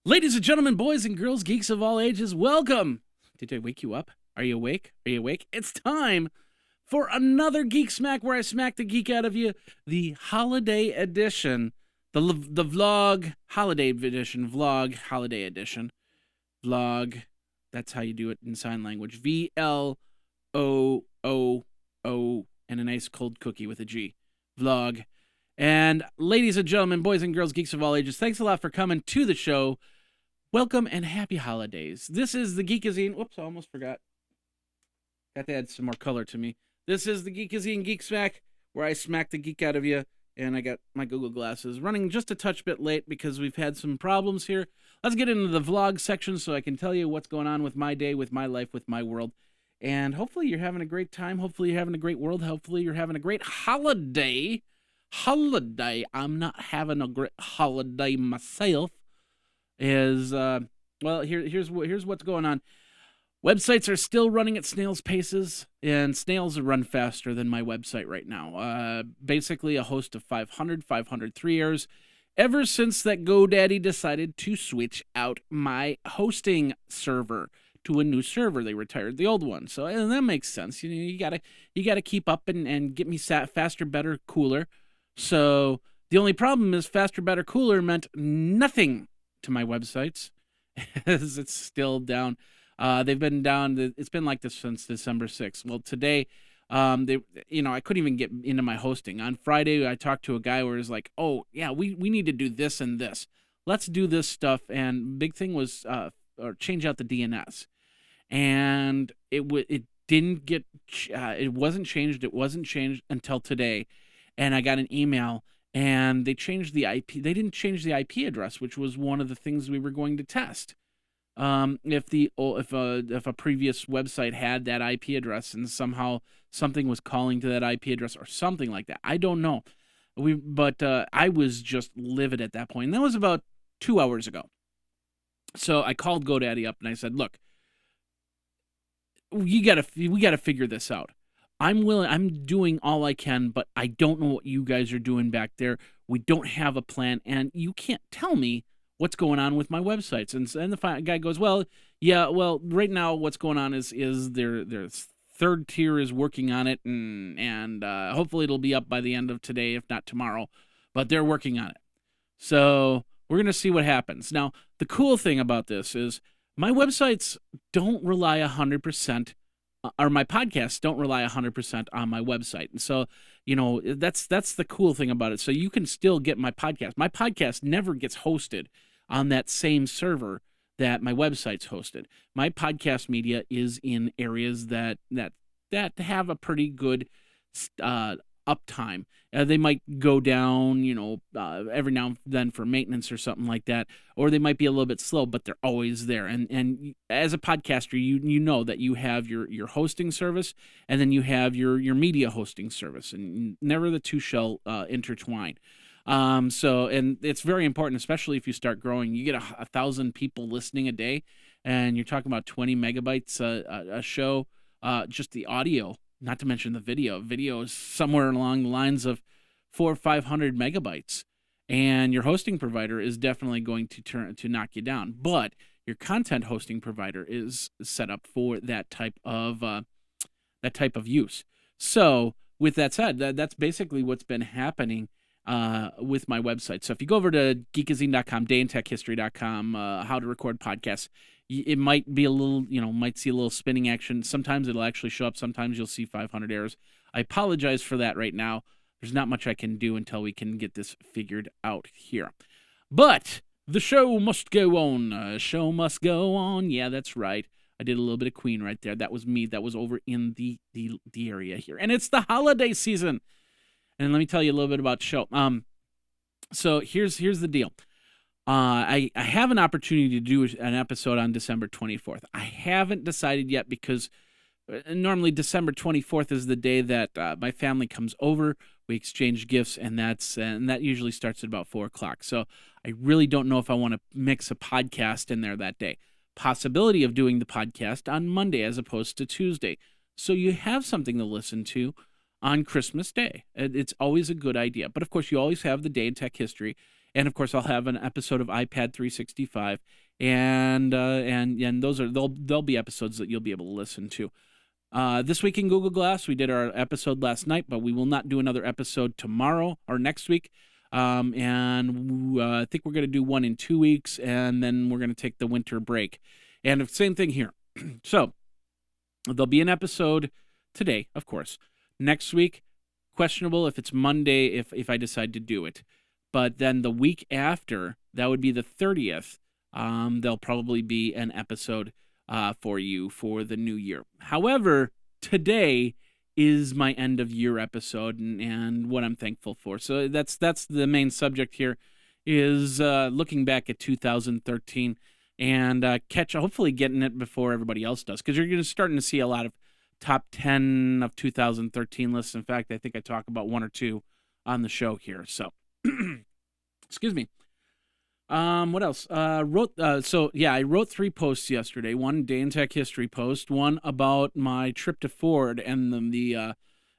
Ladies and gentlemen, boys and girls, geeks of all ages, welcome! Did I wake you up? Are you awake? Are you awake? It's time for another Geek Smack where I smack the geek out of you. The holiday edition. The vlog holiday edition. Vlog holiday edition. Vlog. That's how you do it in sign language. V-L-O-O-O and a nice cold cookie with a G. Vlog. And ladies and gentlemen, boys and girls, geeks of all ages, thanks a lot for coming to the show. Welcome and happy holidays. This is the Geekazine. Whoops, I almost forgot. Got to add some more color to me. This is the Geekazine Geek Smack, where I smack the geek out of you. And I got my Google glasses running just a touch bit late because we've had some problems here. Let's get into the vlog section so I can tell you what's going on with my day, with my life, with my world. And hopefully you're having a great time. Hopefully you're having a great world. Hopefully you're having a great holiday. I'm not having a great holiday myself. Here's what's going on. Websites are still running at snail's paces, and snails run faster than my website right now. Basically a host of 503 errors ever since that GoDaddy decided to switch out my hosting server to a new server. They retired the old one, so and that makes sense. You gotta keep up and get me faster, better, cooler. So the only problem is faster, better, cooler meant nothing to my websites. It's still down. They've been down. It's been like this since December 6th. Well, today, I couldn't even get into my hosting. On Friday, I talked to a guy where he's like, "Oh yeah, we need to do this and this. Let's do this stuff." And big thing was or change out the DNS, and it didn't get. It wasn't changed. It wasn't changed until today, and I got an email. And they changed the IP. They didn't change the IP address, which was one of the things we were going to test. If a previous website had that IP address and somehow something was calling to that IP address or something like that, I don't know. But I was just livid at that point. And that was about 2 hours ago. So I called GoDaddy up and I said, "Look, we gotta figure this out. I'm doing all I can, but I don't know what you guys are doing back there. We don't have a plan, and you can't tell me what's going on with my websites." And the guy goes, "Well, yeah, right now what's going on is their third tier is working on it, and hopefully it'll be up by the end of today, if not tomorrow, but they're working on it. So we're going to see what happens." Now, the cool thing about this is my websites don't rely 100%, or my podcasts don't rely 100% on my website. And so, that's the cool thing about it. So you can still get my podcast. My podcast never gets hosted on that same server that my website's hosted. My podcast media is in areas that have a pretty good uptime. They might go down, every now and then for maintenance or something like that, or they might be a little bit slow, but they're always there. And as a podcaster, you know that you have your hosting service, and then you have your media hosting service, and never the two shall intertwine. And it's very important, especially if you start growing. You get 1,000 people listening a day, and you're talking about 20 megabytes a show, just the audio. Not to mention the video. Video is somewhere along the lines of 400 or 500 megabytes, and your hosting provider is definitely going to knock you down. But your content hosting provider is set up for that type of use. So, with that said, that's basically what's been happening with my website. So, if you go over to Geekazine.com, dayintechhistory.com, how to record podcasts. It might be a little, might see a little spinning action. Sometimes it'll actually show up. Sometimes you'll see 500 errors. I apologize for that right now. There's not much I can do until we can get this figured out here. But the show must go on. Show must go on. Yeah, that's right. I did a little bit of Queen right there. That was me. That was over in the area here. And it's the holiday season. And let me tell you a little bit about the show. So here's the deal. I have an opportunity to do an episode on December 24th. I haven't decided yet because normally December 24th is the day that my family comes over. We exchange gifts, and that usually starts at about 4 o'clock. So I really don't know if I want to mix a podcast in there that day. possibility of doing the podcast on Monday as opposed to Tuesday. So you have something to listen to on Christmas Day. It's always a good idea. But of course, you always have the Day in Tech History. And of course, I'll have an episode of iPad 365. And there'll be episodes that you'll be able to listen to. This week in Google Glass, we did our episode last night, but we will not do another episode tomorrow or next week. I think we're going to do one in 2 weeks, and then we're going to take the winter break. And the same thing here. So there'll be an episode today, of course. Next week, questionable if it's Monday if I decide to do it. But then the week after, that would be the 30th, there'll probably be an episode for you for the new year. However, today is my end of year episode and what I'm thankful for. So that's the main subject here is looking back at 2013 and hopefully getting it before everybody else does, because you're starting to see a lot of top 10 of 2013 lists. In fact, I think I talk about one or two on the show here. So, excuse me. What else? I wrote 3 posts yesterday. One Day in Tech History post, one about my trip to Ford and the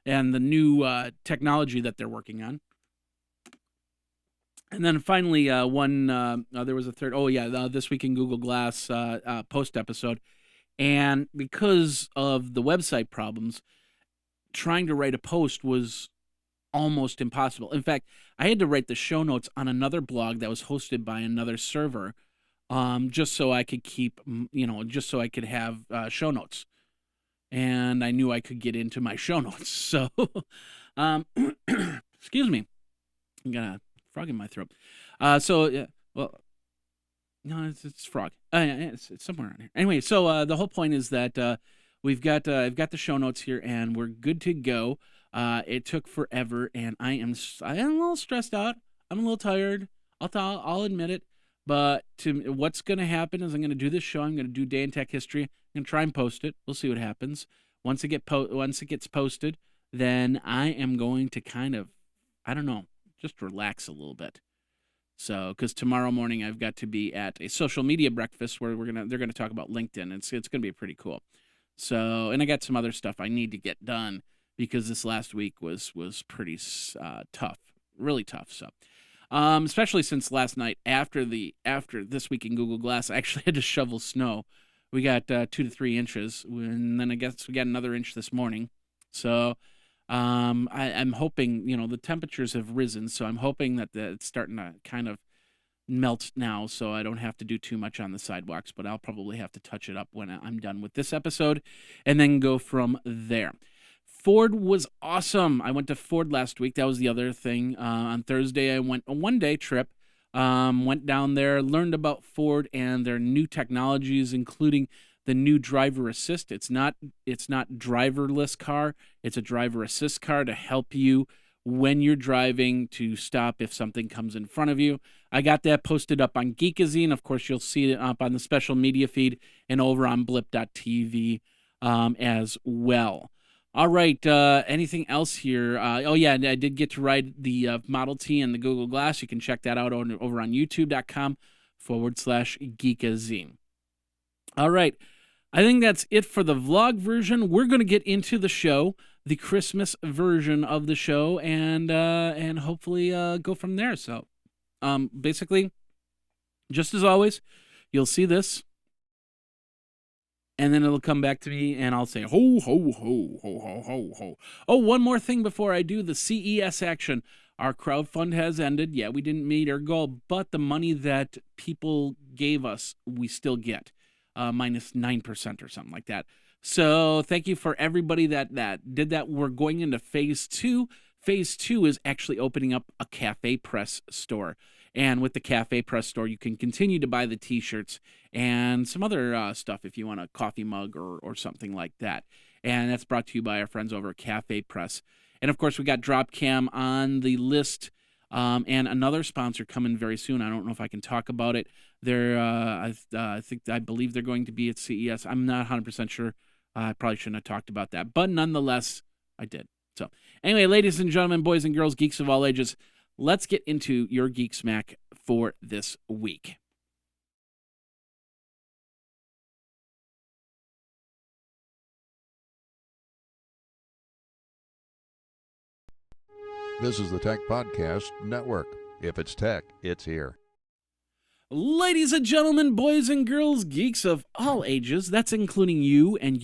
new technology that they're working on. And then finally, there was a third. Oh yeah, This Week in Google Glass post episode. And because of the website problems, trying to write a post was almost impossible. In fact, I had to write the show notes on another blog that was hosted by another server, just so I could just so I could have show notes. And I knew I could get into my show notes. So, excuse me. I got a frog in my throat. No, it's frog. It's somewhere around here. Anyway, so the whole point is that I've got the show notes here, and we're good to go. It took forever, and I am a little stressed out. I'm a little tired. I'll admit it. But what's going to happen is I'm going to do this show. I'm going to do Day in Tech History. I'm going to try and post it. We'll see what happens. Once it gets posted, then I am going to kind of, I don't know, just relax a little bit. So, because tomorrow morning I've got to be at a social media breakfast where they're gonna talk about LinkedIn. It's gonna be pretty cool. So, and I got some other stuff I need to get done because this last week was pretty tough, really tough. So, especially since last night after This Week in Google Glass, I actually had to shovel snow. We got 2 to 3 inches, and then I guess we got another inch this morning. So. I'm hoping, the temperatures have risen, so I'm hoping that it's starting to kind of melt now, so I don't have to do too much on the sidewalks, but I'll probably have to touch it up when I'm done with this episode and then go from there. Ford was awesome. I went to Ford last week. That was the other thing. On Thursday, I went a one-day trip, went down there, learned about Ford and their new technologies, including the new driver assist. It's not driverless car. It's a driver assist car to help you when you're driving to stop if something comes in front of you. I got that posted up on Geekazine. Of course, you'll see it up on the special media feed and over on blip.tv as well. All right, anything else here? I did get to ride the Model T and the Google Glass. You can check that out over on youtube.com/Geekazine. All right. I think that's it for the vlog version. We're going to get into the show, the Christmas version of the show, and hopefully go from there. So, basically, just as always, you'll see this, and then it'll come back to me, and I'll say, ho, ho, ho, ho, ho, ho, ho. Oh, one more thing before I do the CES action. Our crowdfund has ended. Yeah, we didn't meet our goal, but the money that people gave us, we still get. Minus 9% or something like that. So thank you for everybody that did that. We're going into phase 2. Phase 2 is actually opening up a Cafe Press store. And with the Cafe Press store, you can continue to buy the t-shirts and some other stuff if you want a coffee mug or something like that. And that's brought to you by our friends over at Cafe Press. And of course, we got Dropcam on the list. And another sponsor coming very soon. I don't know if I can talk about it. I believe they're going to be at CES. I'm not 100% sure. I probably shouldn't have talked about that, but nonetheless, I did. So anyway, ladies and gentlemen, boys and girls, geeks of all ages, let's get into your Geek Smack for this week. This is the Tech Podcast Network. If it's tech, it's here. Ladies and gentlemen, boys and girls, geeks of all ages, that's including you and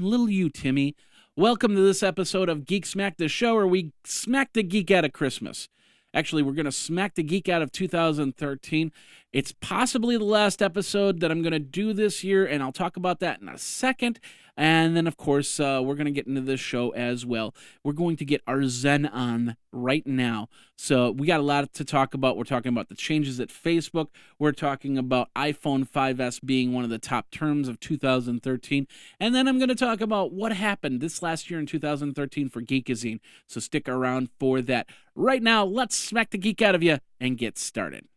little you, Timmy. Welcome to this episode of Geek Smack, the show where we smack the geek out of Christmas. Actually, we're going to smack the geek out of 2013. It's possibly the last episode that I'm going to do this year, and I'll talk about that in a second. And then, of course, we're going to get into this show as well. We're going to get our Zen on right now. So we got a lot to talk about. We're talking about the changes at Facebook. We're talking about iPhone 5S being one of the top terms of 2013. And then I'm going to talk about what happened this last year in 2013 for Geekazine. So stick around for that. Right now, let's smack the geek out of you and get started.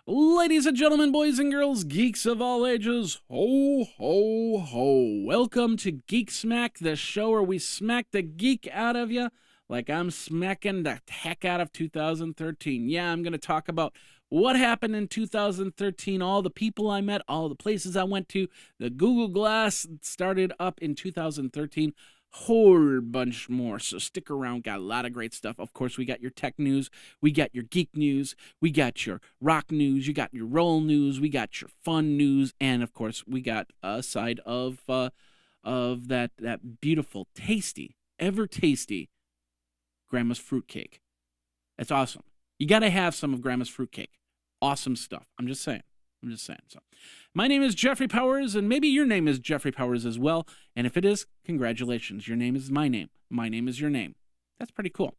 Ladies and gentlemen, boys and girls, geeks of all ages, ho, ho, ho. Welcome to Geek Smack, the show where we smack the geek out of you like I'm smacking the heck out of 2013. Yeah, I'm going to talk about what happened in 2013, all the people I met, all the places I went to. The Google Glass started up in 2013. Whole bunch more, so stick around. Got a lot of great stuff. Of course, we got your tech news, we got your geek news, we got your rock news, you got your roll news, we got your fun news, and of course, we got a side of that beautiful, tasty, ever tasty Grandma's fruitcake. That's awesome. You got to have some of Grandma's fruitcake. Awesome stuff. I'm just saying. So, my name is Jeffrey Powers, and maybe your name is Jeffrey Powers as well. And if it is, congratulations. Your name is my name. My name is your name. That's pretty cool.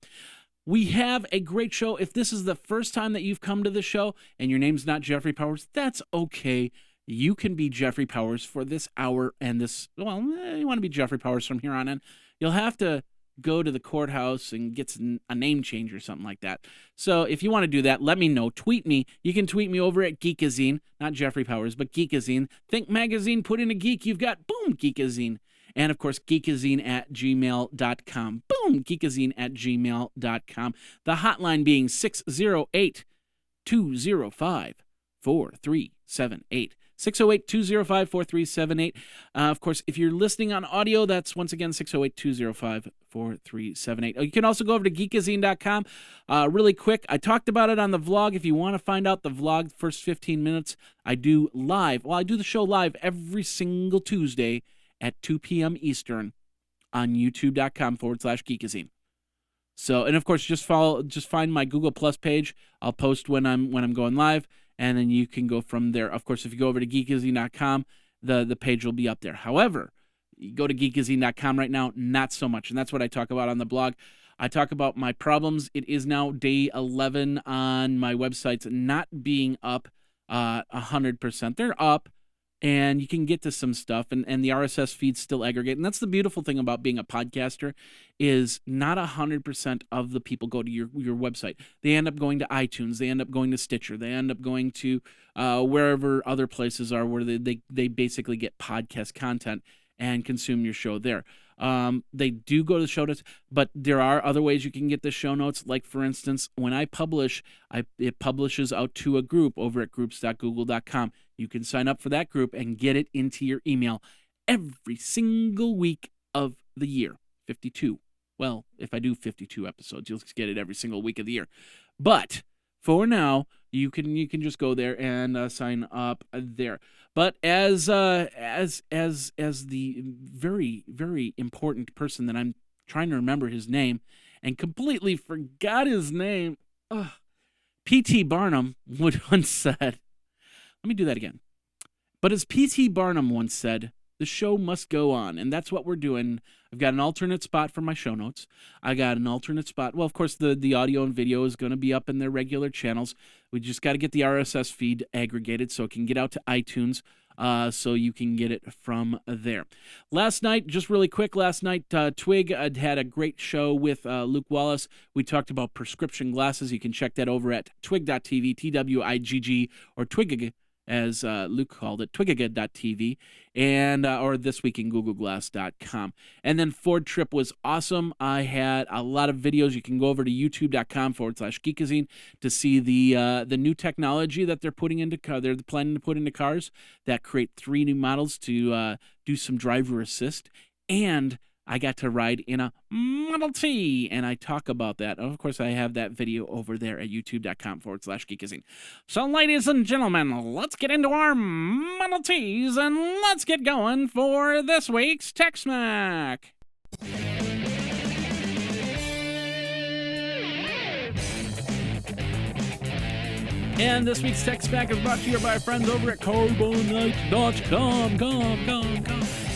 We have a great show. If this is the first time that you've come to the show and your name's not Jeffrey Powers, that's okay. You can be Jeffrey Powers for this hour and this, well, you want to be Jeffrey Powers from here on in. You'll have to go to the courthouse and get a name change or something like that. So if you want to do that, let me know. Tweet me. You can tweet me over at Geekazine, not Jeffrey Powers, but Geekazine. Think magazine, put in a geek, you've got, boom, Geekazine. And of course, geekazine@gmail.com. Boom, geekazine@gmail.com. The hotline being 608-205-4378. 608-205-4378. Of course, if you're listening on audio, that's once again 608-205-4378. You can also go over to geekazine.com. Really quick, I talked about it on the vlog. If you want to find out the vlog, first 15 minutes, I do live. Well, I do the show live every single Tuesday at 2 p.m. Eastern on youtube.com/Geekazine. So, and of course, just find my Google Plus page. I'll post when I'm going live. And then you can go from there. Of course, if you go over to geekazine.com, the page will be up there. However, you go to geekazine.com right now, not so much. And that's what I talk about on the blog. I talk about my problems. It is now day 11 on my websites not being up 100%. They're up, and you can get to some stuff, and the RSS feeds still aggregate. And that's the beautiful thing about being a podcaster is not 100% of the people go to your website. They end up going to iTunes. They end up going to Stitcher. They end up going to wherever other places are where they basically get podcast content and consume your show there. They do go to the show notes, but there are other ways you can get the show notes. Like, for instance, when I publish, it publishes out to a group over at groups.google.com. You can sign up for that group and get it into your email every single week of the year. 52. Well, if I do 52 episodes, you'll get it every single week of the year. But for now, you can just go there and sign up there. But as the very, very important person that I'm trying to remember his name and completely forgot his name, P.T. Barnum once said, let me do that again. But as P.T. Barnum once said, the show must go on, and that's what we're doing. I've got an alternate spot for my show notes. I got an alternate spot. Well, of course, the audio and video is going to be up in their regular channels. We just got to get the RSS feed aggregated so it can get out to iTunes, so you can get it from there. Last night, just really quick, Twig had a great show with Luke Wallace. We talked about prescription glasses. You can check that over at twig.tv, TWIGG, or Twig as Luke called it, twigaga.tv, and or thisweekingoogleglass.com. And then Ford trip was awesome. I had a lot of videos. You can go over to youtube.com/Geekazine to see the new technology that they're putting into they're planning to put into cars that create 3 new models to do some driver assist. And I got to ride in a Model T, and I talk about that. Of course, I have that video over there at youtube.com/Geekazine. So, ladies and gentlemen, let's get into our Model Ts, and let's get going for this week's Tech Smack. And this week's Tech Smack is brought to you by our friends over at Carbonite.com.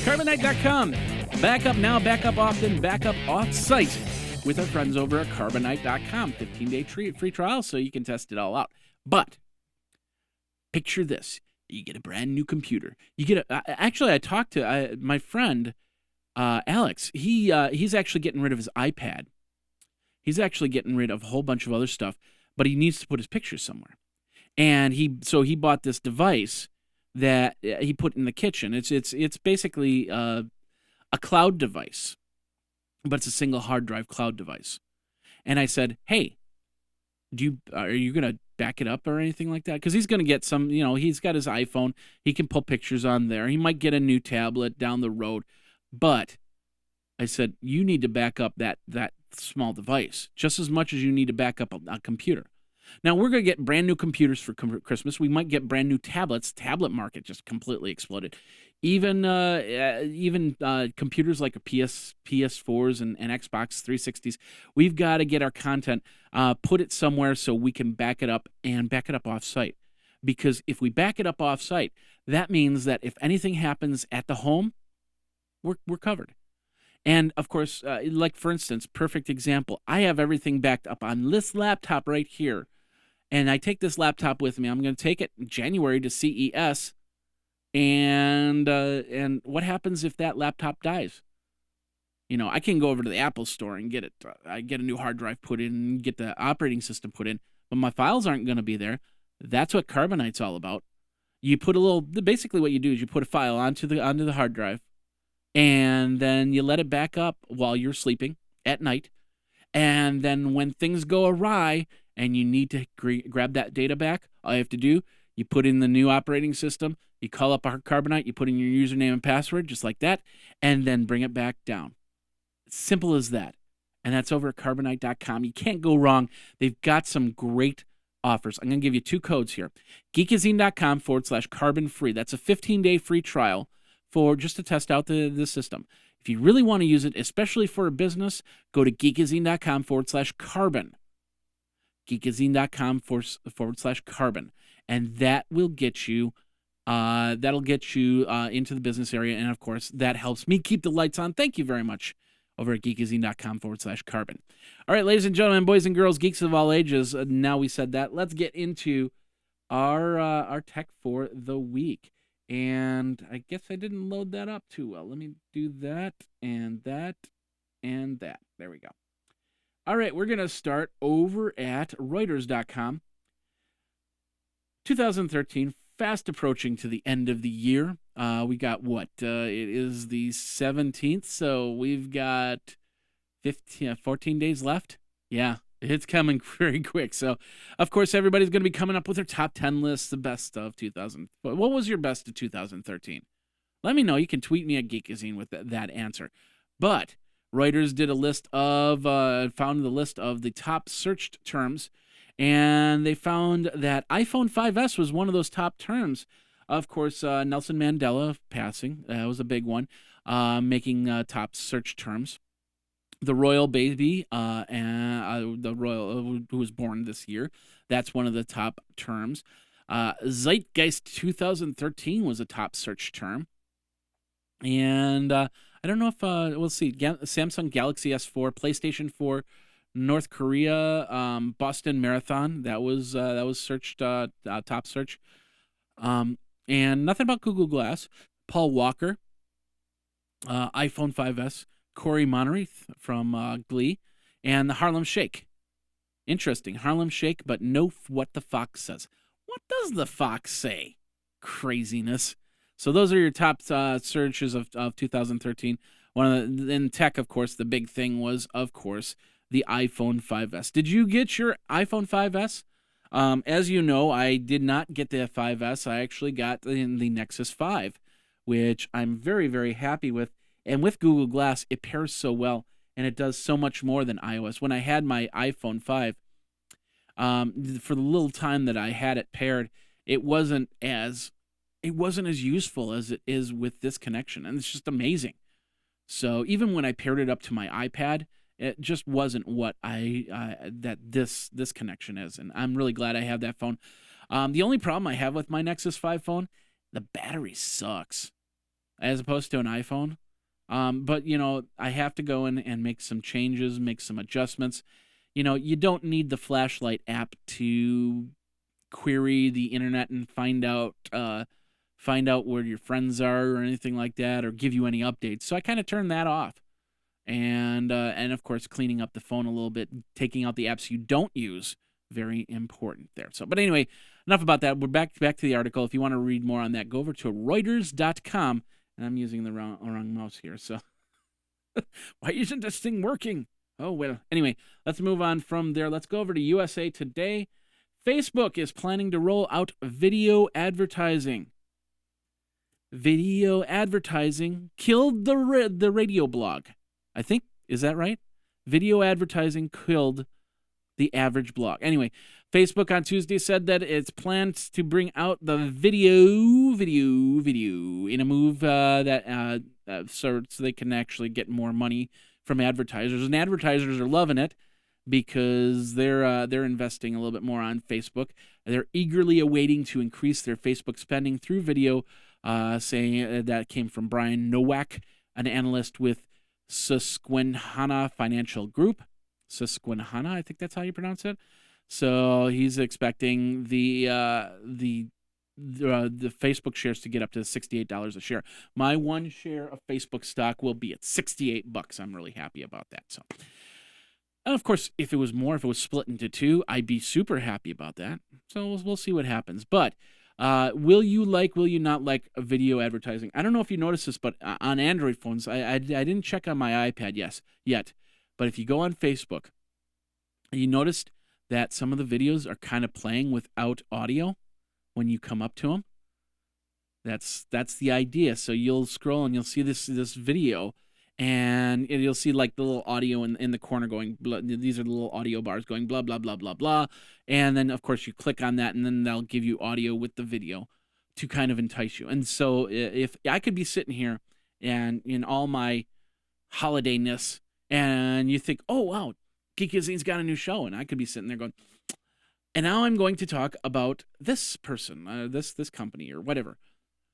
Carbonite.com. Back up now, back up often, back up off-site with our friends over at Carbonite.com. 15-day free trial so you can test it all out. But picture this. You get a brand new computer. You get actually, I talked to my friend, Alex. He's actually getting rid of his iPad. He's actually getting rid of a whole bunch of other stuff, but he needs to put his pictures somewhere. And he bought this device that he put in the kitchen. It's basically a cloud device, but it's a single hard drive cloud device. And I said, hey, are you going to back it up or anything like that? Because he's going to get some, he's got his iPhone. He can pull pictures on there. He might get a new tablet down the road. But I said, you need to back up that small device just as much as you need to back up a computer. Now, we're going to get brand new computers for Christmas. We might get brand new tablets. Tablet market just completely exploded. Even computers like PS4s and Xbox 360s, we've got to get our content, put it somewhere so we can back it up and back it up off-site. Because if we back it up off-site, that means that if anything happens at the home, we're covered. And, of course, like, for instance, perfect example, I have everything backed up on this laptop right here. And I take this laptop with me. I'm going to take it in January to CES. And what happens if that laptop dies? I can go over to the Apple store and get it. I get a new hard drive put in and get the operating system put in. But my files aren't going to be there. That's what Carbonite's all about. You put basically what you do is you put a file onto the hard drive. And then you let it back up while you're sleeping at night. And then when things go awry and you need to grab that data back, all you have to do, you put in the new operating system, you call up our Carbonite, you put in your username and password, just like that, and then bring it back down. Simple as that. And that's over at Carbonite.com. You can't go wrong. They've got some great offers. I'm going to give you 2 codes here. Geekazine.com/carbon free. That's a 15-day free trial for just to test out the system. If you really want to use it, especially for a business, go to geekazine.com/carbon. Geekazine.com/carbon. And that will get you into the business area. And of course, that helps me keep the lights on. Thank you very much over at geekazine.com/carbon. All right, ladies and gentlemen, boys and girls, geeks of all ages. Now we said that, let's get into our tech for the week. And I guess I didn't load that up too well. Let me do that and that and that. There we go. All right, we're going to start over at Reuters.com. 2013, fast approaching to the end of the year. We got what? It is the 17th, so we've got 14 days left. Yeah, it's coming very quick. So, of course, everybody's going to be coming up with their top 10 lists, the best of 2000. What was your best of 2013? Let me know. You can tweet me at Geekazine with that answer. But Reuters did found the list of the top searched terms, and they found that iPhone 5S was one of those top terms. Of course, Nelson Mandela passing, that was a big one, making top search terms. The royal baby, the royal who was born this year, that's one of the top terms. Zeitgeist 2013 was a top search term. And I don't know if, we'll see, Samsung Galaxy S4, PlayStation 4, North Korea, Boston Marathon, that was searched, top search. And nothing about Google Glass. Paul Walker, iPhone 5S, Corey Monteith from Glee, and the Harlem Shake. Interesting, Harlem Shake, but no what the fox says. What does the fox say? craziness. So those are your top searches of 2013. In tech, of course, the big thing was, of course, the iPhone 5S. Did you get your iPhone 5S? As you know, I did not get the 5S. I actually got the Nexus 5, which I'm very, very happy with. And with Google Glass, it pairs so well, and it does so much more than iOS. When I had my iPhone 5, for the little time that I had it paired, it wasn't as useful as it is with this connection, and it's just amazing. So even when I paired it up to my iPad, it just wasn't what this connection is, and I'm really glad I have that phone. The only problem I have with my Nexus 5 phone, the battery sucks, as opposed to an iPhone. But I have to go in and make some changes, make some adjustments. You don't need the flashlight app to query the internet and find out where your friends are or anything like that, or give you any updates. So I kind of turned that off. And of course, cleaning up the phone a little bit, taking out the apps you don't use, very important there. So, but anyway, enough about that. We're back to the article. If you want to read more on that, go over to Reuters.com. And I'm using the wrong mouse here. So, why isn't this thing working? Oh, well. Anyway, let's move on from there. Let's go over to USA Today. Facebook is planning to roll out video advertising. Video advertising killed the radio blog. I think, is that right? Video advertising killed the average blog. Anyway, Facebook on Tuesday said that it's planned to bring out the video in a move so they can actually get more money from advertisers. And advertisers are loving it because they're investing a little bit more on Facebook. They're eagerly awaiting to increase their Facebook spending through video, saying that came from Brian Nowak, an analyst with Susquehanna Financial Group. Susquehanna, I think that's how you pronounce it. So he's expecting the Facebook shares to get up to $68 a share. My one share of Facebook stock will be at $68. I'm really happy about that. So, and of course, if it was split into two, I'd be super happy about that. So we'll see what happens. But will you not like video advertising? I don't know if you noticed this, but on Android phones, I didn't check on my iPad yet. But if you go on Facebook, you noticed that some of the videos are kind of playing without audio when you come up to them. That's the idea. So you'll scroll and you'll see this video, and you'll see like the little audio in the corner going, these are the little audio bars going blah, blah, blah, blah, blah. And then, of course, you click on that, and then they'll give you audio with the video to kind of entice you. And so if I could be sitting here and in all my holidayness, and you think, oh, wow, Geekazine's got a new show, and I could be sitting there going, and now I'm going to talk about this person, this company or whatever.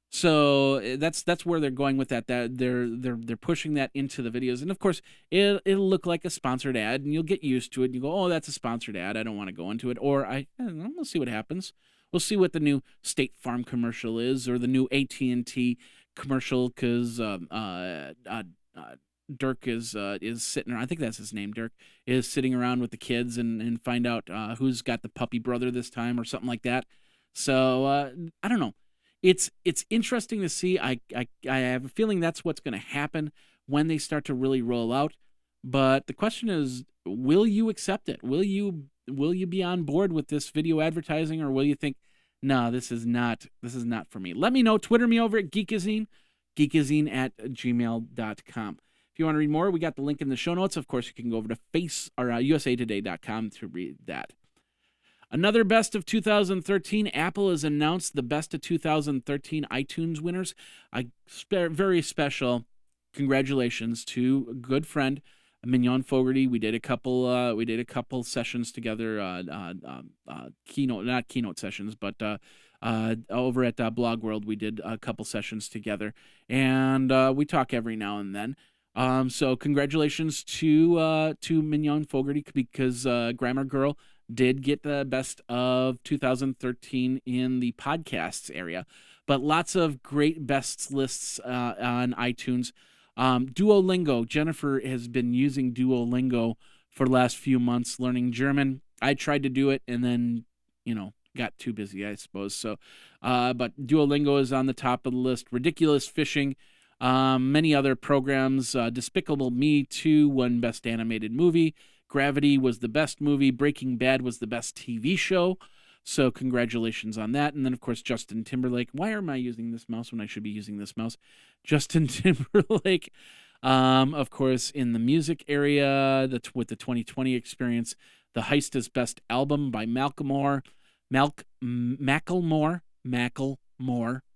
So that's where they're going with that. That they're pushing that into the videos, and of course it'll look like a sponsored ad, and you'll get used to it. And you go, oh, that's a sponsored ad. I don't want to go into it, or I don't know, we'll see what happens. We'll see what the new State Farm commercial is, or the new AT&T commercial, because Dirk is sitting around. I think that's his name. Dirk is sitting around with the kids and find out who's got the puppy brother this time or something like that. So I don't know. It's interesting to see. I have a feeling that's what's going to happen when they start to really roll out. But the question is, will you accept it? Will you be on board with this video advertising, or will you think, no, this is not for me? Let me know. Twitter me over at Geekazine, geekazine@gmail.com. If you want to read more, we got the link in the show notes. Of course, you can go over to usatoday.com to read that. Another Best of 2013, Apple has announced the Best of 2013 iTunes winners. A very special congratulations to a good friend, Mignon Fogarty. We did a couple sessions together, not keynote sessions, but over at Blog World, we did a couple sessions together, and we talk every now and then. So congratulations to Mignon Fogarty, because Grammar Girl did get the Best of 2013 in the podcasts area, but lots of great bests lists on iTunes. Duolingo. Jennifer has been using Duolingo for the last few months learning German. I tried to do it, and then, got too busy, I suppose. So, but Duolingo is on the top of the list. Ridiculous Fishing, many other programs. Despicable Me 2 won Best Animated Movie. Gravity was the best movie. Breaking Bad was the best TV show. So congratulations on that. And then, of course, Justin Timberlake. Why am I using this mouse when I should be using this mouse? Justin Timberlake, of course, in the music area, with the 2020 experience, The Heist is Best Album by Macklemore. Macklemore.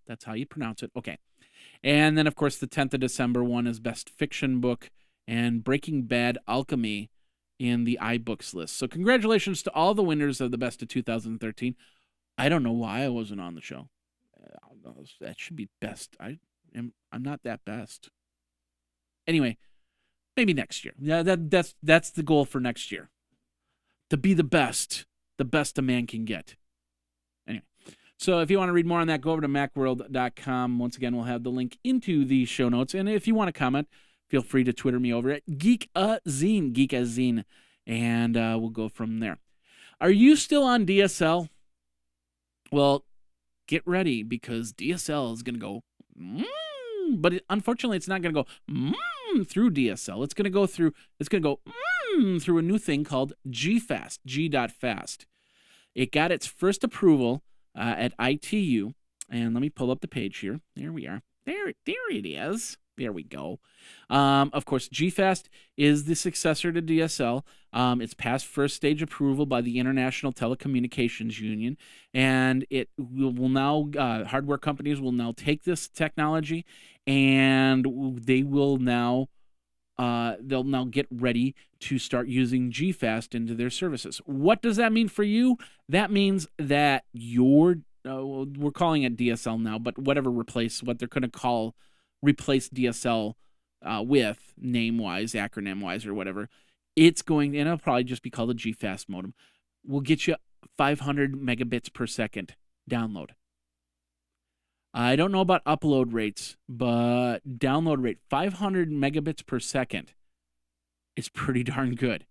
That's how you pronounce it. Okay. And then, of course, the 10th of December one is Best Fiction Book, and Breaking Bad Alchemy in the iBooks list. So congratulations to all the winners of the Best of 2013. I don't know why I wasn't on the show. That should be best. I'm not that best. Anyway, maybe next year. Yeah, that's the goal for next year. To be the best a man can get. Anyway, so if you want to read more on that, go over to macworld.com. Once again, we'll have the link into the show notes. And if you want to comment, feel free to Twitter me over at Geekazine, and we'll go from there. Are you still on DSL? Well, get ready, because DSL is going to go, but unfortunately, it's not going to go through DSL. It's going to go through a new thing called GFast, G.Fast. It got its first approval at ITU, and let me pull up the page here. There we are. There it is. There we go. Of course, GFast is the successor to DSL. It's passed first stage approval by the International Telecommunications Union, and it will now, hardware companies will now take this technology, and they will now, they'll now get ready to start using GFast into their services. What does that mean for you? That means that we're calling it DSL now, but what they're going to replace DSL with, name-wise, acronym-wise, or whatever, and it'll probably just be called a GFast modem, will get you 500 megabits per second download. I don't know about upload rates, but download rate, 500 megabits per second, is pretty darn good.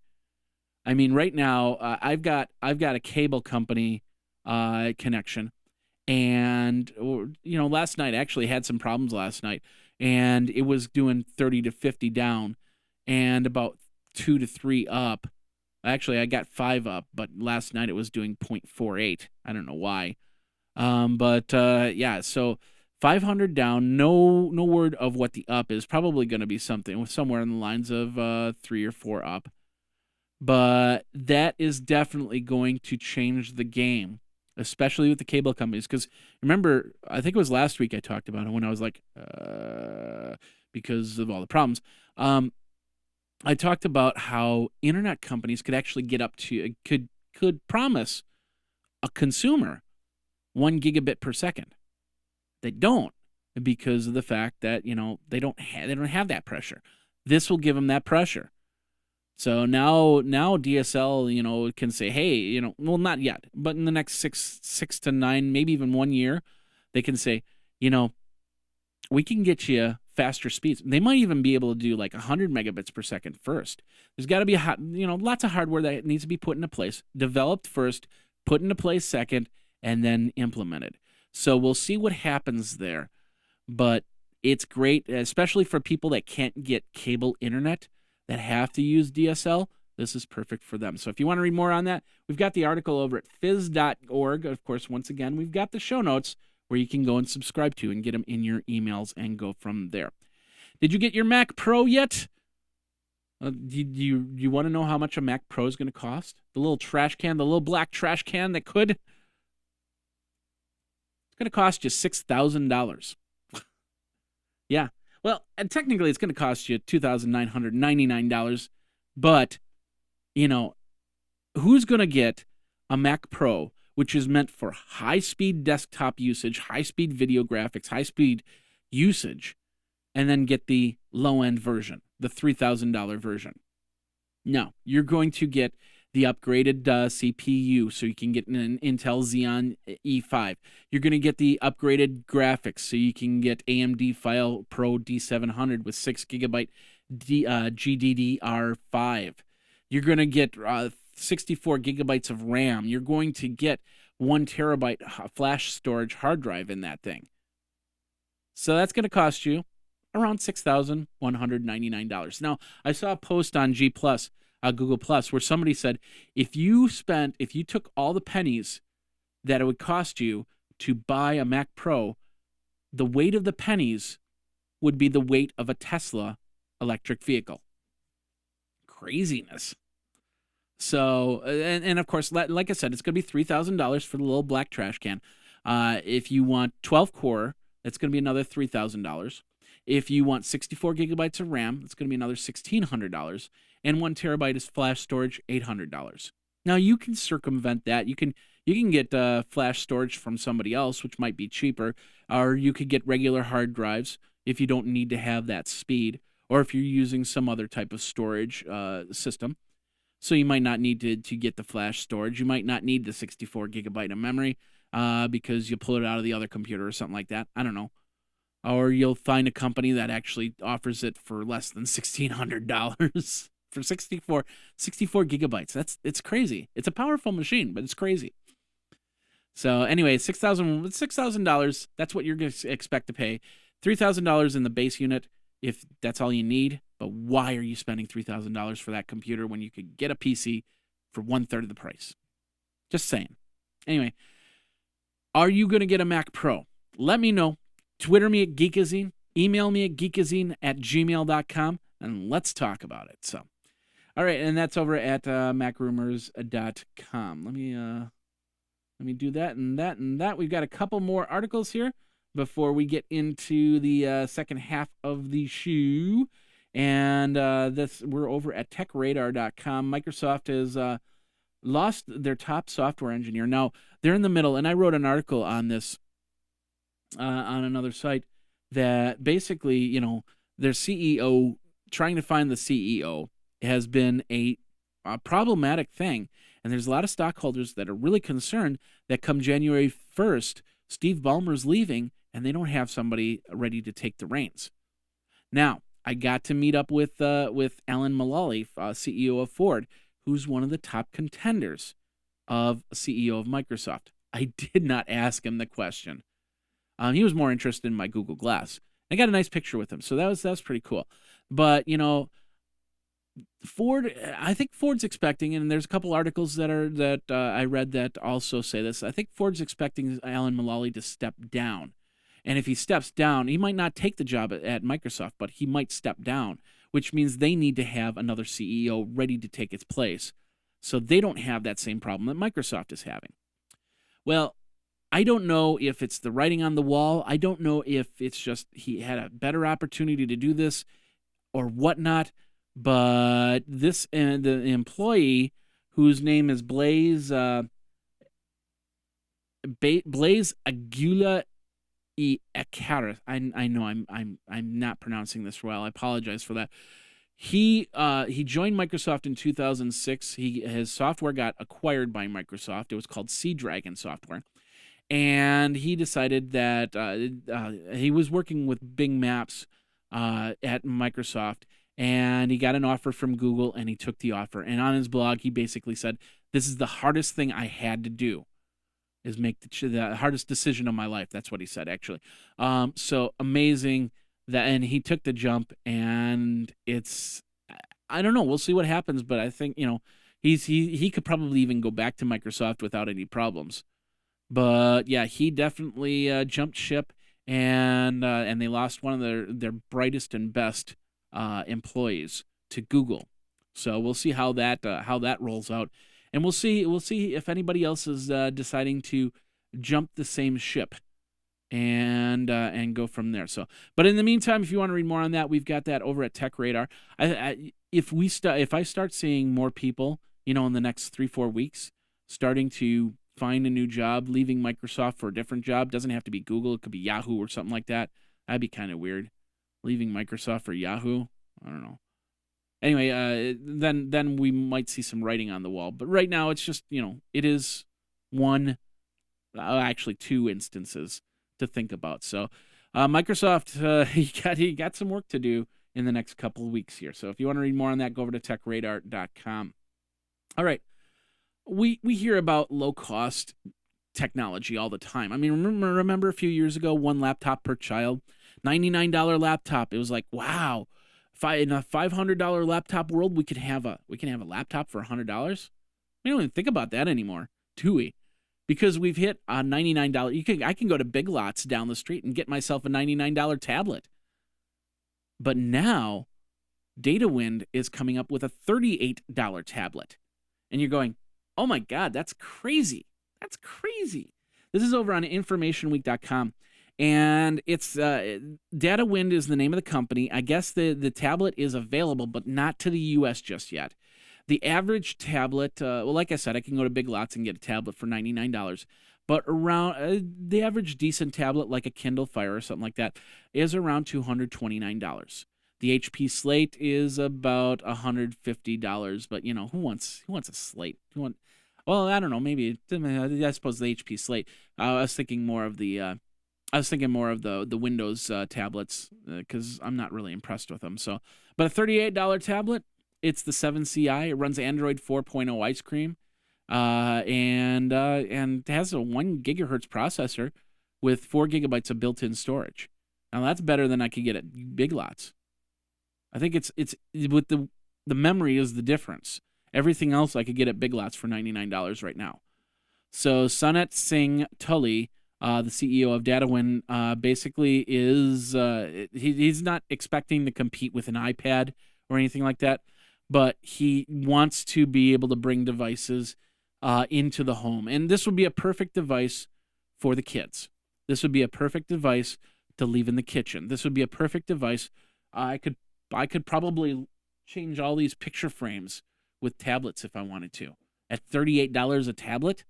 I mean, right now, I've got a cable company connection, and last night, I actually had some problems last night, and it was doing 30 to 50 down and about 2 to 3 up. Actually, I got 5 up, but last night it was doing 0.48. I don't know why. Yeah, so 500 down, no word of what the up is. Probably going to be somewhere in the lines of 3 or 4 up. But that is definitely going to change the game, especially with the cable companies. Because remember, I think it was last week I talked about it when I was like, because of all the problems. I talked about how internet companies could actually get up to, could promise a consumer 1 gigabit per second. They don't, because of the fact that, they don't have that pressure. This will give them that pressure. So now DSL, can say, hey, well, not yet, but in the next six to 9, maybe even 1 year, they can say, we can get you faster speeds. They might even be able to do like 100 megabits per second first. There's got to be lots of hardware that needs to be put into place, developed first, put into place second, and then implemented. So we'll see what happens there. But it's great, especially for people that can't get cable internet, that have to use DSL. This is perfect for them. So if you want to read more on that, we've got the article over at phys.org. Of course, once again, we've got the show notes where you can go and subscribe to and get them in your emails and go from there. Did you get your Mac Pro yet? Do you want to know how much a Mac Pro is going to cost? The little trash can, the little black trash can that could? It's going to cost you $6,000. Yeah. Well, and technically it's going to cost you $2,999, but, who's going to get a Mac Pro, which is meant for high-speed desktop usage, high-speed video graphics, high-speed usage, and then get the low-end version, the $3,000 version? No, you're going to get the upgraded CPU, so you can get an Intel Xeon E5. You're going to get the upgraded graphics, so you can get AMD File Pro D700 with 6 gigabyte GDDR5. You're going to get 64 gigabytes of RAM. You're going to get 1 terabyte flash storage hard drive in that thing. So that's going to cost you around $6,199. Now, I saw a post on G Plus, Google Plus, where somebody said if you took all the pennies that it would cost you to buy a Mac Pro, the weight of the pennies would be the weight of a Tesla electric vehicle. Craziness. So, and of course, like I said, it's going to be $3,000 for the little black trash can. If you want 12 core, it's going to be another $3,000. If you want 64 gigabytes of RAM, it's going to be another $1,600. And 1 terabyte is flash storage, $800. Now, you can circumvent that. You can get flash storage from somebody else, which might be cheaper, or you could get regular hard drives if you don't need to have that speed, or if you're using some other type of storage system. So you might not need to get the flash storage. You might not need the 64 gigabyte of memory because you pull it out of the other computer or something like that. I don't know. Or you'll find a company that actually offers it for less than $1,600 for 64 gigabytes. It's crazy. It's a powerful machine, but it's crazy. So anyway, $6,000. That's what you're going to expect to pay. $3,000 in the base unit if that's all you need. But why are you spending $3,000 for that computer when you could get a PC for 1/3 of the price? Just saying. Anyway, are you going to get a Mac Pro? Let me know. Twitter me at Geekazine. Email me at geekazine@gmail.com, and let's talk about it. So, all right, and that's over at macrumors.com. Let me do that and that and that. We've got a couple more articles here before we get into the second half of the show. And we're over at techradar.com. Microsoft has lost their top software engineer. Now, they're in the middle, and I wrote an article on this on another site that basically, their CEO, trying to find the CEO has been a problematic thing. And there's a lot of stockholders that are really concerned that come January 1st, Steve Ballmer's leaving, and they don't have somebody ready to take the reins. Now, I got to meet up with Alan Mulally, CEO of Ford, who's one of the top contenders of CEO of Microsoft. I did not ask him the question. He was more interested in my Google Glass. I got a nice picture with him, so that was pretty cool. But Ford, I think Ford's expecting, and there's a couple articles that I read that also say this. I think Ford's expecting Alan Mulally to step down. And if he steps down, he might not take the job at Microsoft, but he might step down, which means they need to have another CEO ready to take its place. So they don't have that same problem that Microsoft is having. Well, I don't know if it's the writing on the wall. I don't know if it's just he had a better opportunity to do this or whatnot. But the employee whose name is Blaise Agula Ekaris. I know I'm not pronouncing this well. I apologize for that. He joined Microsoft in 2006. His software got acquired by Microsoft. It was called Sea Dragon Software. And he decided that he was working with Bing Maps at Microsoft, and he got an offer from Google, and he took the offer. And on his blog, he basically said, "This is the hardest thing I had to do, is make the hardest decision of my life." That's what he said, actually. So amazing that, and he took the jump, and I don't know. We'll see what happens, but I think he could probably even go back to Microsoft without any problems. But yeah, he definitely jumped ship, and they lost one of their brightest and best employees to Google. So we'll see how that rolls out, and we'll see if anybody else is deciding to jump the same ship and go from there. So, but in the meantime, if you want to read more on that, we've got that over at Tech Radar. If I start seeing more people, in the next 3-4 weeks, starting to find a new job, leaving Microsoft for a different job, doesn't have to be Google, it could be Yahoo or something like that. That'd be kind of weird. Leaving Microsoft for Yahoo, I don't know. Anyway, then we might see some writing on the wall. But right now, it's just it is actually 2 instances to think about. So Microsoft, he got some work to do in the next couple of weeks here. So if you want to read more on that, go over to techradar.com. All right. We hear about low cost technology all the time. I mean, remember a few years ago, one laptop per child, $99 laptop. It was like, wow, in a $500 laptop world, we can have a laptop for $100. We don't even think about that anymore, do we? Because we've hit a $99. I can go to Big Lots down the street and get myself a $99 tablet. But now, DataWind is coming up with a $38 tablet. And you're going, oh my God, that's crazy. That's crazy. This is over on informationweek.com. And it's DataWind is the name of the company. I guess the tablet is available, but not to the U.S. just yet. The average tablet, well, like I said, I can go to Big Lots and get a tablet for $99. But around the average decent tablet, like a Kindle Fire or something like that, is around $229. The HP Slate is about $150. But you know, who wants a Slate? Well, I don't know. Maybe I suppose the HP Slate. I was thinking more of the Windows tablets because I'm not really impressed with them. So, but a $38 tablet. It's the 7CI. It runs Android 4.0 Ice Cream, and has a 1 gigahertz processor with 4 gigabytes of built-in storage. Now that's better than I could get at Big Lots. I think it's with the memory is the difference. Everything else I could get at Big Lots for $99 right now. So Sunat Singh Tully, the CEO of DataWin, basically is he's not expecting to compete with an iPad or anything like that. But he wants to be able to bring devices into the home. And this would be a perfect device for the kids. This would be a perfect device to leave in the kitchen. This would be a perfect device. I could probably change all these picture frames with tablets if I wanted to. At $38 a tablet,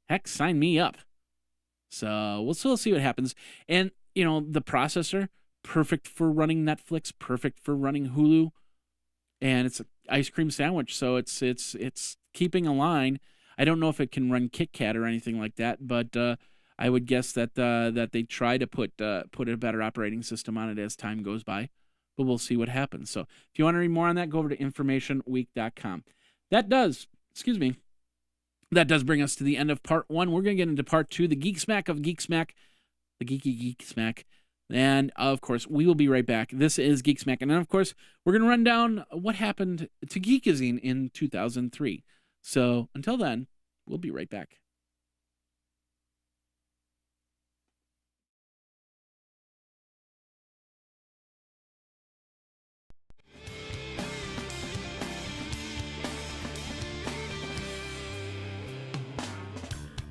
heck, sign me up. So we'll still see what happens. And, you know, the processor, perfect for running Netflix, perfect for running Hulu. And it's an ice cream sandwich, so it's keeping a line. I don't know if it can run KitKat or anything like that, but I would guess that they try to put a better operating system on it as time goes by. But we'll see what happens. So if you want to read more on that, go over to informationweek.com. That does bring us to the end of part 1. We're going to get into part 2, the Geek Smack of Geek Smack, the Geeky Geek Smack. And, of course, we will be right back. This is Geek Smack. And then, of course, we're going to run down what happened to Geekazine in 2003. So, until then, we'll be right back.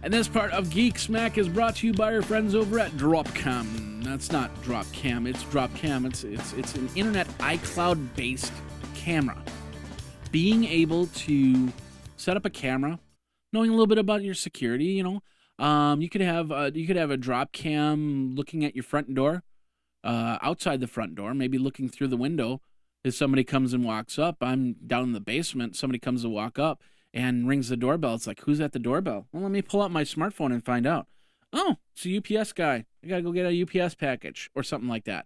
And this part of Geek Smack is brought to you by our friends over at Dropcam. That's not Dropcam, it's Dropcam. It's an internet iCloud-based camera. Being able to set up a camera, knowing a little bit about your security, you know, you could have a Dropcam looking at your front door, outside the front door, maybe looking through the window. If somebody comes and walks up, I'm down in the basement. Somebody comes to walk up and rings the doorbell. It's like, who's at the doorbell? Well, let me pull out my smartphone and find out. Oh, it's a UPS guy. I got to go get a UPS package or something like that.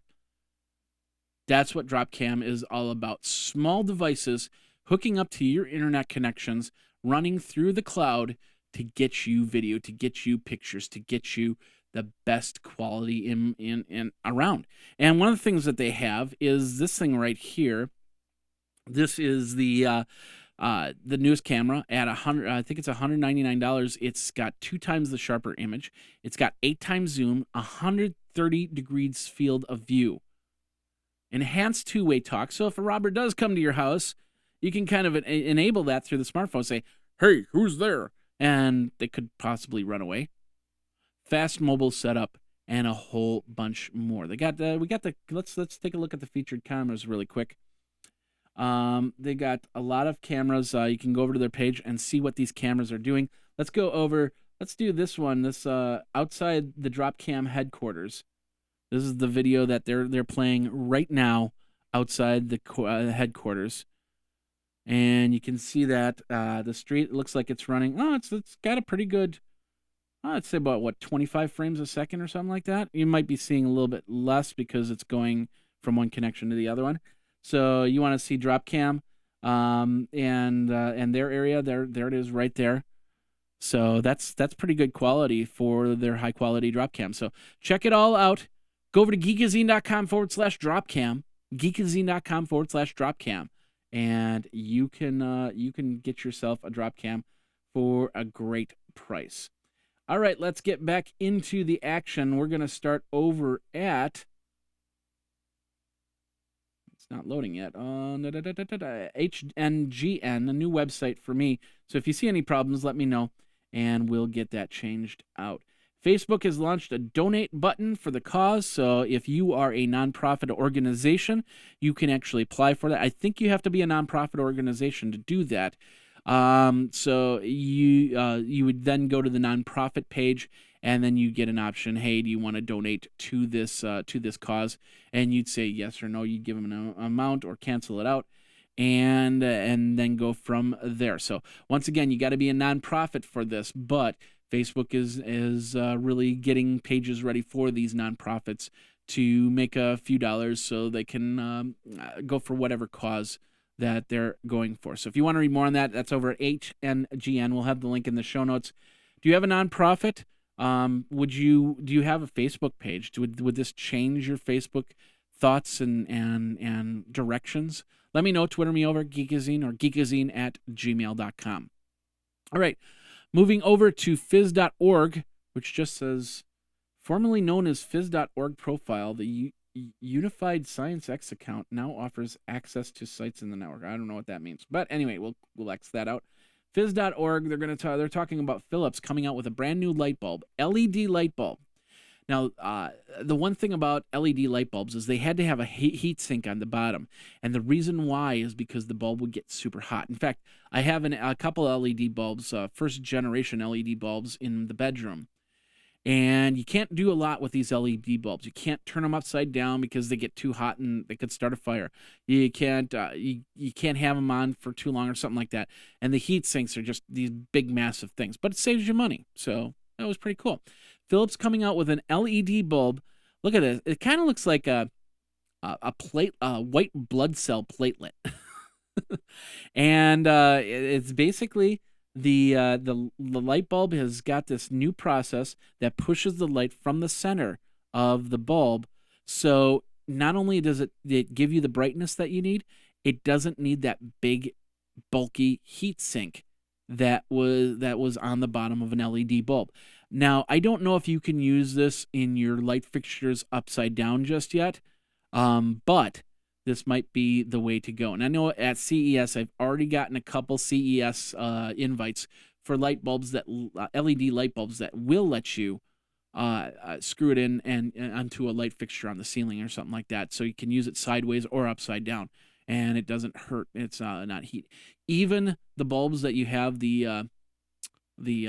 That's what Dropcam is all about. Small devices hooking up to your internet connections, running through the cloud to get you video, to get you pictures, to get you the best quality in around. And one of the things that they have is this thing right here. This is the newest camera at I think it's $199. It's got 2 times the sharper image. It's got 8 times zoom, 130 degrees field of view, enhanced two-way talk. So if a robber does come to your house, you can kind of enable that through the smartphone. Say, "Hey, who's there?" And they could possibly run away. Fast mobile setup and a whole bunch more. Let's take a look at the featured cameras really quick. They got a lot of cameras. You can go over to their page and see what these cameras are doing. Let's do this one. This outside the Dropcam headquarters. This is the video that they're playing right now outside the headquarters, and you can see that the street looks like it's running. Oh, it's got a pretty good. I'd say about 25 frames a second or something like that. You might be seeing a little bit less because it's going from one connection to the other one. So you want to see Dropcam, and their area. There it is right there. So that's pretty good quality for their high quality Dropcam. So check it all out. Go over to geekazine.com/Dropcam, geekazine.com/Dropcam, and you can get yourself a Dropcam for a great price. All right, let's get back into the action. We're going to start over at, it's not loading yet, HNGN, a new website for me. So if you see any problems, let me know, and we'll get that changed out. Facebook has launched a donate button for the cause, so if you are a nonprofit organization, you can actually apply for that. I think you have to be a nonprofit organization to do that. So you would then go to the nonprofit page, and then you get an option. Hey, do you want to donate to this cause? And you'd say yes or no. You'd give them an amount or cancel it out, and then go from there. So once again, you got to be a nonprofit for this, but Facebook is really getting pages ready for these nonprofits to make a few dollars so they can go for whatever cause that they're going for. So if you want to read more on that, that's over at HNGN. We'll have the link in the show notes. Do you have a nonprofit? Do you have a Facebook page? Would this change your Facebook thoughts and directions? Let me know. Twitter me over at Geekazine or geekazine@gmail.com. All right. Moving over to phys.org, which just says, formerly known as phys.org profile, the Unified Science X account now offers access to sites in the network. I don't know what that means, but anyway, we'll X that out. Phys.org, they're talking about Philips coming out with a brand new light bulb, LED light bulb. Now, the one thing about LED light bulbs is they had to have a heat sink on the bottom, and the reason why is because the bulb would get super hot. In fact, I have a couple LED bulbs, first generation LED bulbs in the bedroom, and you can't do a lot with these LED bulbs. You can't turn them upside down because they get too hot and they could start a fire. You can't you can't have them on for too long or something like that. And the heat sinks are just these big, massive things, but it saves you money. So that was pretty cool. Philips coming out with an LED bulb. Look at it. It kind of looks like a white blood cell platelet. And it's basically the light bulb has got this new process that pushes the light from the center of the bulb. So not only does it give you the brightness that you need, it doesn't need that big, bulky heat sink that was on the bottom of an LED bulb. Now, I don't know if you can use this in your light fixtures upside down just yet, but this might be the way to go. And I know at CES, I've already gotten a couple CES invites for light bulbs LED light bulbs that will let you screw it in and onto a light fixture on the ceiling or something like that, so you can use it sideways or upside down, and it doesn't hurt. It's not heat. Even the bulbs that you have, the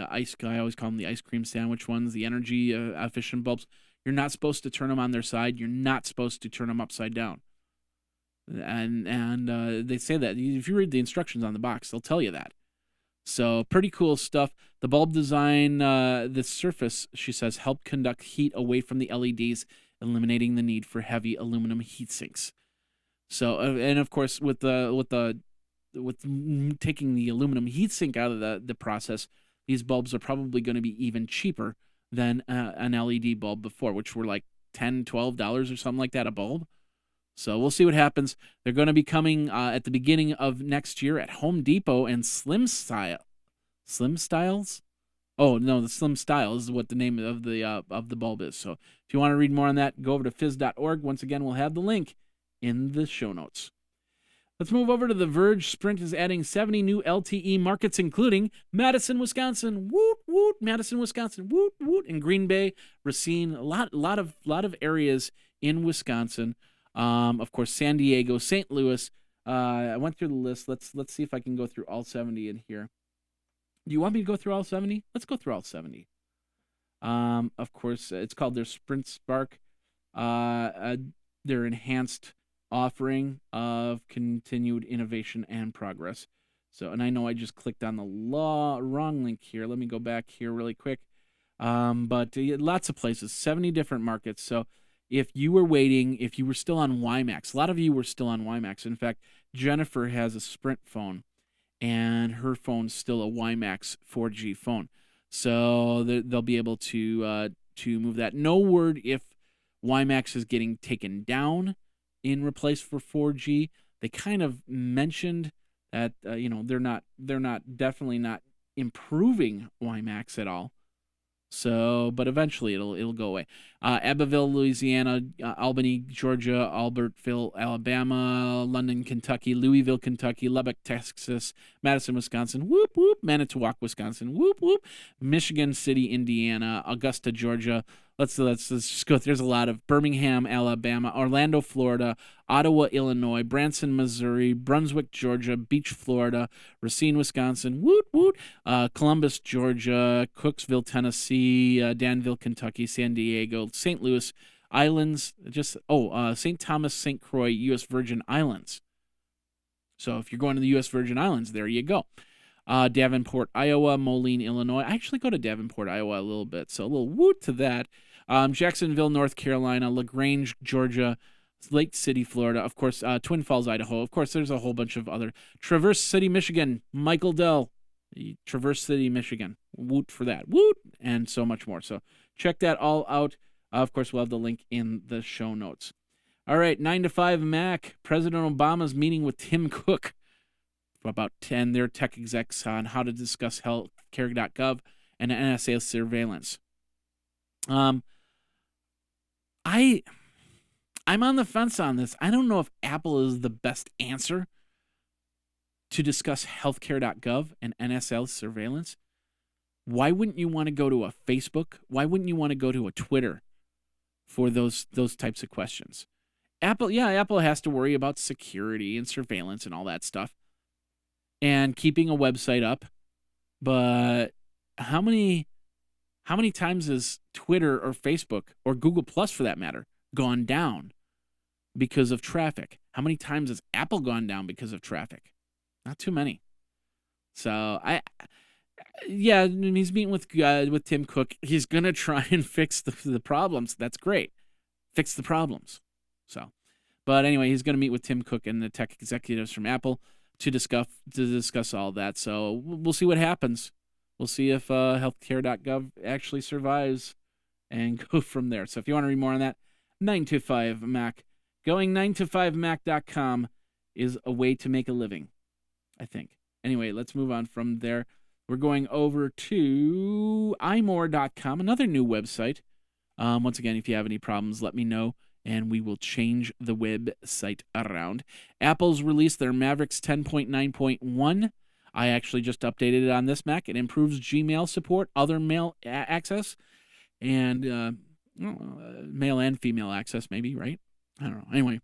ice, I always call them the ice cream sandwich ones, the energy efficient bulbs, you're not supposed to turn them on their side. You're not supposed to turn them upside down. And they say that if you read the instructions on the box, they'll tell you that. So pretty cool stuff. The bulb design, the surface, she says, help conduct heat away from the LEDs, eliminating the need for heavy aluminum heat sinks. So, and of course, with taking the aluminum heat sink out of the process, these bulbs are probably going to be even cheaper than an LED bulb before, which were like $10, $12 or something like that a bulb. So we'll see what happens. They're going to be coming at the beginning of next year at Home Depot and Slim Styles. Oh no, the Slim Style is what the name of the bulb is. So if you want to read more on that, go over to phys.org. Once again, we'll have the link in the show notes. Let's move over to The Verge. Sprint is adding 70 new LTE markets, including Madison, Wisconsin, woot woot, Madison, Wisconsin, woot woot, and Green Bay, Racine, a lot of areas in Wisconsin. Of course, San Diego, St. Louis. I went through the list. Let's see if I can go through all 70 in here. Do you want me to go through all 70? Let's go through all 70. Of course, it's called their Sprint Spark. Their enhanced offering of continued innovation and progress. So, and I know I just clicked on the wrong link here. Let me go back here really quick. But lots of places, 70 different markets. So if you were waiting, if you were still on WiMAX, a lot of you were still on WiMAX. In fact, Jennifer has a Sprint phone, and her phone's still a WiMAX 4G phone. So they'll be able to move that. No word if WiMAX is getting taken down in replace for 4G. They kind of mentioned that they're definitely not improving WiMAX at all. So, but eventually it'll go away. Abbeville, Louisiana, Albany, Georgia, Albertville, Alabama, London, Kentucky, Louisville, Kentucky, Lubbock, Texas, Madison, Wisconsin, whoop whoop, Manitowoc, Wisconsin, whoop whoop, Michigan City, Indiana, Augusta, Georgia. Let's just go. There's a lot of Birmingham, Alabama, Orlando, Florida, Ottawa, Illinois, Branson, Missouri, Brunswick, Georgia, Beach, Florida, Racine, Wisconsin, woot woot, Columbus, Georgia, Cooksville, Tennessee, Danville, Kentucky, San Diego, St. Louis Islands, St. Thomas, St. Croix, U.S. Virgin Islands. So if you're going to the U.S. Virgin Islands, there you go. Davenport, Iowa, Moline, Illinois. I actually go to Davenport, Iowa a little bit, so a little woot to that. Jacksonville, North Carolina, LaGrange, Georgia, Lake City, Florida, of course, Twin Falls, Idaho. Of course, there's a whole bunch of other. Traverse City, Michigan, Michael Dell, Traverse City, Michigan. Woot for that. Woot! And so much more. So check that all out. Of course, we'll have the link in the show notes. All right, 9 to 5 Mac. President Obama's meeting with Tim Cook. About 10 their tech execs on how to discuss healthcare.gov and NSA surveillance. I'm on the fence on this. I don't know if Apple is the best answer to discuss healthcare.gov and NSA surveillance. Why wouldn't you want to go to a Facebook? Why wouldn't you want to go to a Twitter for those types of questions? Apple has to worry about security and surveillance and all that stuff, and keeping a website up, but how many times has Twitter or Facebook or Google Plus, for that matter, gone down because of traffic? How many times has Apple gone down because of traffic? Not too many. So he's meeting with Tim Cook. He's gonna try and fix the problems. That's great. Fix the problems. So, but anyway, he's gonna meet with Tim Cook and the tech executives from Apple to discuss all that. So we'll see what happens. We'll see if healthcare.gov actually survives and go from there. So if you want to read more on that, 9to5Mac. Going 9to5Mac.com is a way to make a living, I think. Anyway, let's move on from there. We're going over to imore.com, another new website. Once again, if you have any problems, let me know, and we will change the website around. Apple's released their Mavericks 10.9.1. I actually just updated it on this Mac. It improves Gmail support, other mail access, and male and female access, maybe, right? I don't know. Anyway,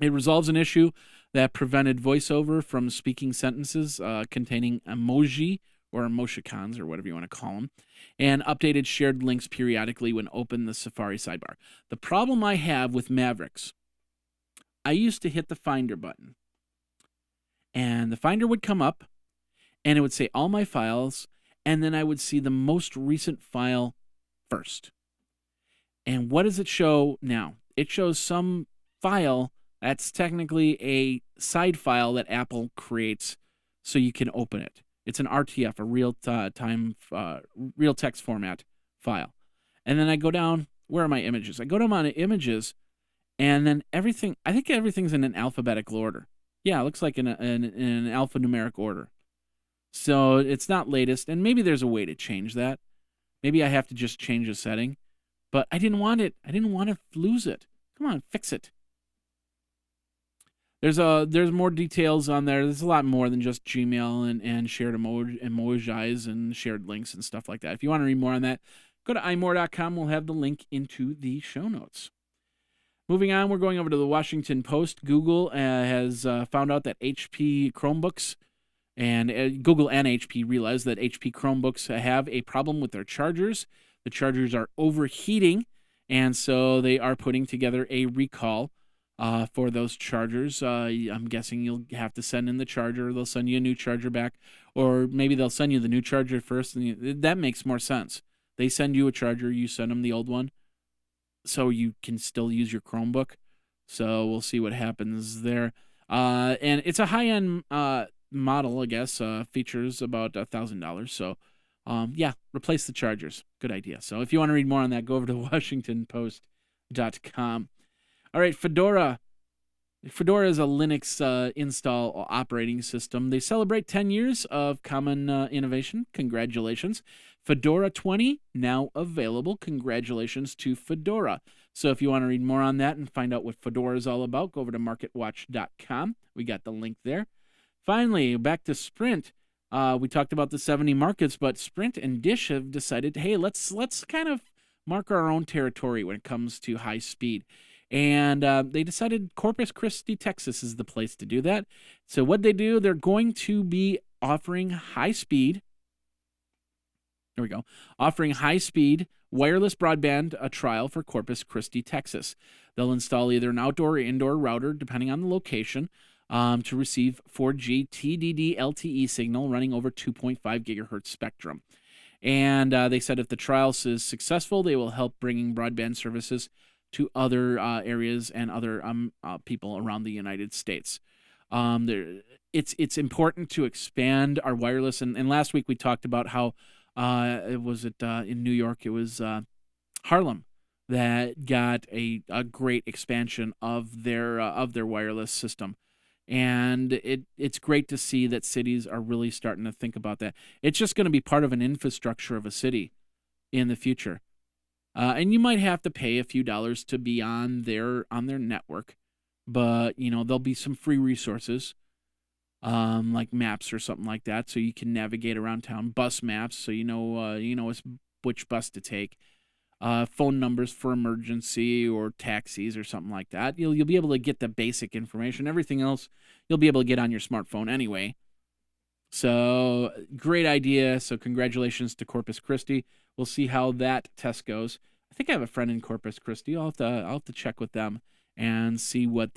it resolves an issue that prevented VoiceOver from speaking sentences containing emoji or emoticons or whatever you want to call them, and updated shared links periodically when open the Safari sidebar. The problem I have with Mavericks, I used to hit the Finder button, and the Finder would come up, and it would say all my files, and then I would see the most recent file first. And what does it show now? It shows some file that's technically a side file that Apple creates so you can open it. It's an RTF, a real text format file. And then I go down, where are my images? I go down on images, and then I think everything's in an alphabetical order. Yeah, it looks like in an alphanumeric order. So it's not latest, and maybe there's a way to change that. Maybe I have to just change a setting. But I didn't want it. I didn't want to lose it. Come on, fix it. There's more details on there. There's a lot more than just Gmail and shared emojis and shared links and stuff like that. If you want to read more on that, go to imore.com. We'll have the link into the show notes. Moving on, we're going over to the Washington Post. Google has found out that HP Chromebooks and Google and HP realized that HP Chromebooks have a problem with their chargers. The chargers are overheating, and so they are putting together a recall for those chargers. I'm guessing you'll have to send in the charger. They'll send you a new charger back, or maybe they'll send you the new charger first. And that makes more sense. They send you a charger, you send them the old one, so you can still use your Chromebook. So we'll see what happens there. And it's a high-end model, I guess. Features about $1,000. So Yeah, replace the chargers. Good idea. So if you want to read more on that, go over to WashingtonPost.com. All right, Fedora. Fedora is a Linux install operating system. They celebrate 10 years of common innovation. Congratulations. Fedora 20, now available. Congratulations to Fedora. So if you want to read more on that and find out what Fedora is all about, go over to marketwatch.com. We got the link there. Finally, back to Sprint. We talked about the 70 markets, but Sprint and Dish have decided, hey, let's kind of mark our own territory when it comes to high speed. And they decided Corpus Christi, Texas is the place to do that. So what they do, they're going to be offering high-speed, there we go, offering high-speed wireless broadband trial for Corpus Christi, Texas. They'll install either an outdoor or indoor router, depending on the location, to receive 4G TDD LTE signal running over 2.5 gigahertz spectrum. And they said if the trial is successful, they will help bringing broadband services to other areas and other people around the United States. It's important to expand our wireless. And last week we talked about how in New York, it was Harlem that got a great expansion of their wireless system. And it's great to see that cities are really starting to think about that. It's just going to be part of an infrastructure of a city in the future. And you might have to pay a few dollars to be on their network, but there'll be some free resources, like maps or something like that, so you can navigate around town. Bus maps, so you know which bus to take. Phone numbers for emergency or taxis or something like that. You'll be able to get the basic information. Everything else you'll be able to get on your smartphone anyway. So great idea. So congratulations to Corpus Christi. We'll see how that test goes. I think I have a friend in Corpus Christi. I'll have to check with them and see what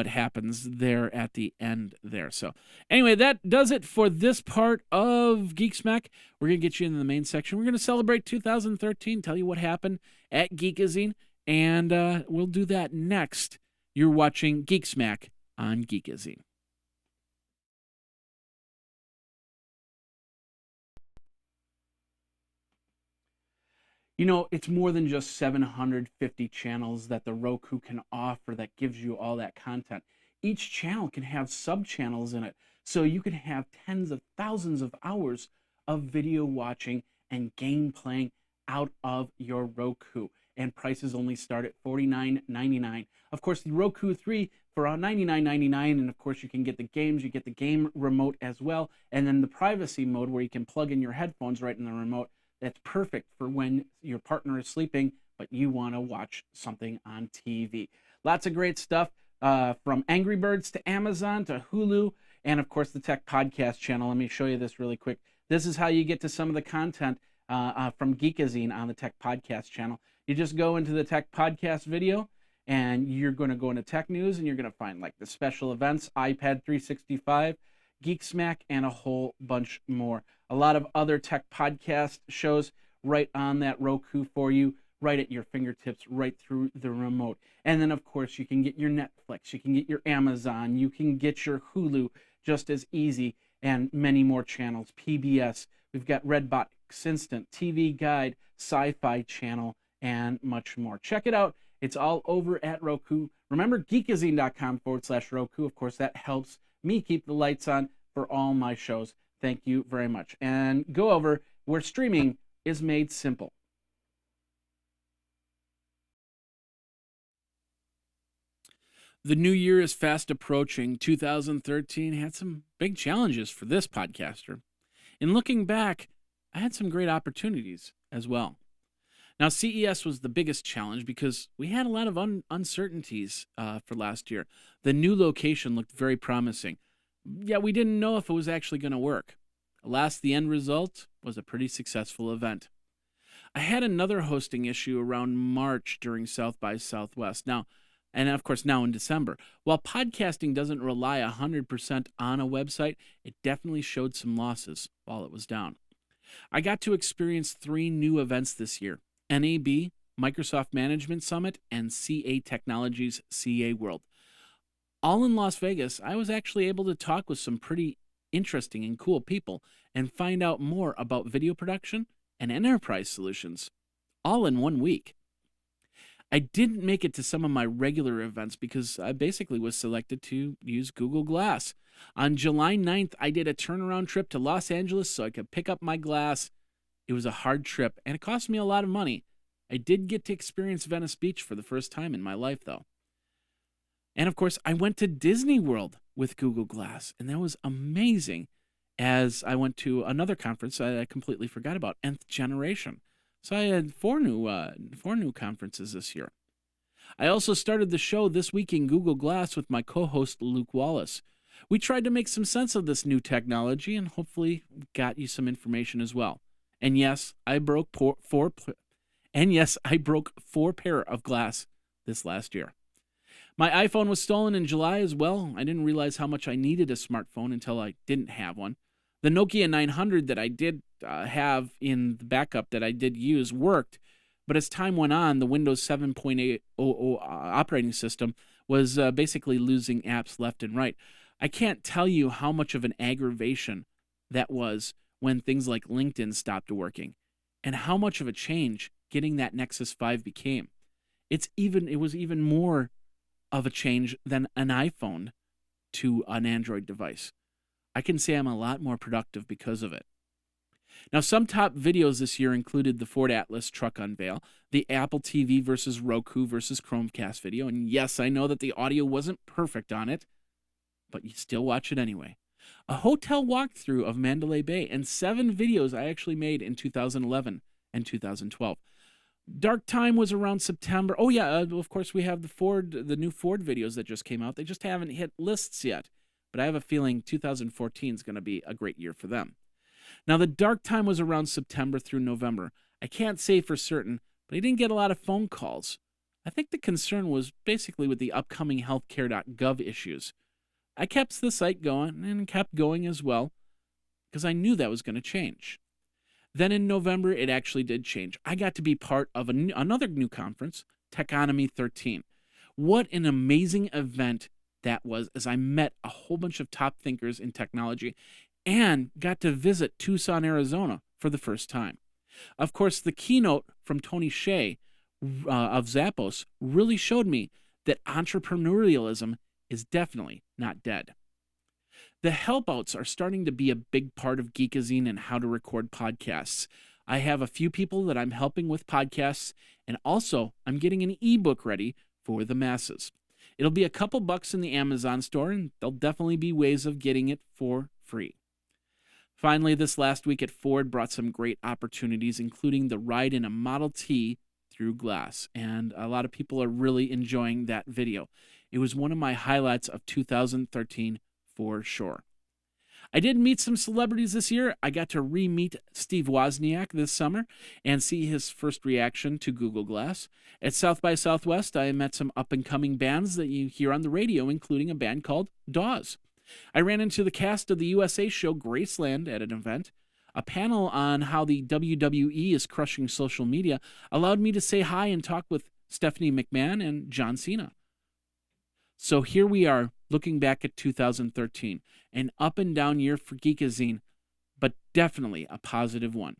happens there at the end there. So anyway, that does it for this part of Geek Smack. We're going to get you into the main section. We're going to celebrate 2013, tell you what happened at Geekazine, and we'll do that next. You're watching Geek Smack on Geekazine. It's more than just 750 channels that the Roku can offer that gives you all that content. Each channel can have sub-channels in it, so you can have tens of thousands of hours of video watching and game playing out of your Roku. And prices only start at $49.99. Of course, the Roku 3 for $99.99, and of course you can get the games, you get the game remote as well, and then the privacy mode where you can plug in your headphones right in the remote. That's perfect for when your partner is sleeping, but you want to watch something on TV. Lots of great stuff from Angry Birds to Amazon to Hulu, and of course the Tech Podcast channel. Let me show you this really quick. This is how you get to some of the content from Geekazine on the Tech Podcast channel. You just go into the Tech Podcast video, and you're going to go into Tech News, and you're going to find like the special events, iPad 365, Geek Smack, and a whole bunch more. A lot of other tech podcast shows right on that Roku for you, right at your fingertips, right through the remote. And then, of course, you can get your Netflix, you can get your Amazon, you can get your Hulu just as easy, and many more channels. PBS, we've got Redbox Instant, TV Guide, Sci-Fi Channel, and much more. Check it out. It's all over at Roku. Remember, geekazine.com/Roku. Of course, that helps me keep the lights on for all my shows. Thank you very much. And go over where streaming is made simple. The new year is fast approaching. 2013 had some big challenges for this podcaster. In looking back, I had some great opportunities as well. Now, CES was the biggest challenge because we had a lot of uncertainties for last year. The new location looked very promising. Yeah, we didn't know if it was actually going to work. Alas, the end result was a pretty successful event. I had another hosting issue around March during South by Southwest. Now, and of course now in December. While podcasting doesn't rely 100% on a website, it definitely showed some losses while it was down. I got to experience 3 new events this year: NAB, Microsoft Management Summit, and CA Technologies CA World. All in Las Vegas. I was actually able to talk with some pretty interesting and cool people and find out more about video production and enterprise solutions, all in 1 week. I didn't make it to some of my regular events because I basically was selected to use Google Glass. On July 9th, I did a turnaround trip to Los Angeles so I could pick up my glass. It was a hard trip, and it cost me a lot of money. I did get to experience Venice Beach for the first time in my life, though. And of course, I went to Disney World with Google Glass, and that was amazing. As I went to another conference I completely forgot about, Nth Generation. So I had four new conferences this year. I also started the show This Week in Google Glass with my co-host Luke Wallace. We tried to make some sense of this new technology and hopefully got you some information as well. And yes, I broke four pair of glass this last year. My iPhone was stolen in July as well. I didn't realize how much I needed a smartphone until I didn't have one. The Nokia 900 that I did have in the backup that I did use worked, but as time went on, the Windows 7.8 operating system was basically losing apps left and right. I can't tell you how much of an aggravation that was when things like LinkedIn stopped working, and how much of a change getting that Nexus 5 became. It was even more of a change than an iPhone to an Android device. I can say I'm a lot more productive because of it. Now, some top videos this year included the Ford Atlas truck unveil, the Apple TV versus Roku versus Chromecast video, and yes, I know that the audio wasn't perfect on it, but you still watch it anyway. A hotel walkthrough of Mandalay Bay, and 7 videos I actually made in 2011 and 2012. Dark Time was around September. Oh yeah, of course we have the new Ford videos that just came out. They just haven't hit lists yet, but I have a feeling 2014 is going to be a great year for them. Now, the Dark Time was around September through November. I can't say for certain, but I didn't get a lot of phone calls. I think the concern was basically with the upcoming healthcare.gov issues. I kept the site going and kept going as well because I knew that was going to change. Then in November, it actually did change. I got to be part of another new conference, Techonomy 13. What an amazing event that was, as I met a whole bunch of top thinkers in technology and got to visit Tucson, Arizona for the first time. Of course, the keynote from Tony Hsieh of Zappos really showed me that entrepreneurialism is definitely not dead. The helpouts are starting to be a big part of Geekazine and how to record podcasts. I have a few people that I'm helping with podcasts, and also I'm getting an ebook ready for the masses. It'll be a couple bucks in the Amazon store, and there'll definitely be ways of getting it for free. Finally, this last week at Ford brought some great opportunities, including the ride in a Model T through glass, and a lot of people are really enjoying that video. It was one of my highlights of 2013 for sure. I did meet some celebrities this year. I got to re-meet Steve Wozniak this summer and see his first reaction to Google Glass. At South by Southwest, I met some up-and-coming bands that you hear on the radio, including a band called Dawes. I ran into the cast of the USA show Graceland at an event. A panel on how the WWE is crushing social media allowed me to say hi and talk with Stephanie McMahon and John Cena. So here we are, looking back at 2013, an up and down year for Geekazine, but definitely a positive one.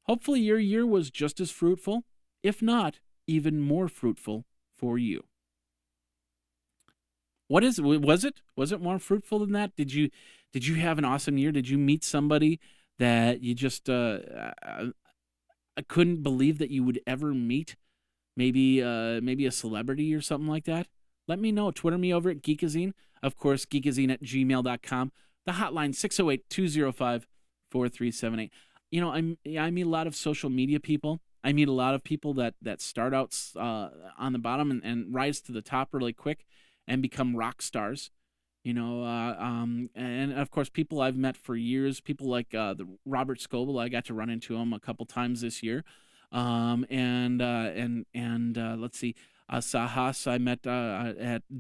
Hopefully your year was just as fruitful, if not even more fruitful for you. Was it more fruitful than that? Did you have an awesome year? Did you meet somebody that you just couldn't believe that you would ever meet? Maybe a celebrity or something like that? Let me know. Twitter me over at Geekazine. Of course, geekazine@gmail.com. The hotline, 608-205-4378. You know, I meet a lot of social media people. I meet a lot of people that start out on the bottom and rise to the top really quick and become rock stars. You know, and of course, people I've met for years, people like the Robert Scoble. I got to run into him a couple times this year. Let's see. Sahas I met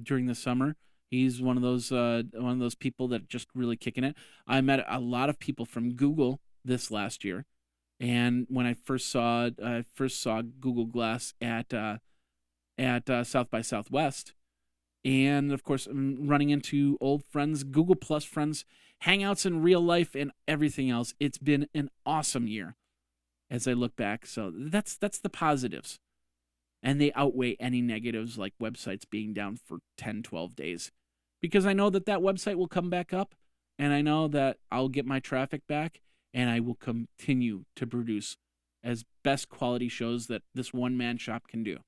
during the summer. He's one of those people that just really kicking it. I met a lot of people from Google this last year, and when I first saw Google Glass at South by Southwest, And of course, I'm running into old friends, Google Plus friends, Hangouts in real life, and everything else. It's been an awesome year as I look back. So that's the positives. And they outweigh any negatives like websites being down for 10, 12 days. Because I know that website will come back up, and I know that I'll get my traffic back, and I will continue to produce as best quality shows that this one-man shop can do.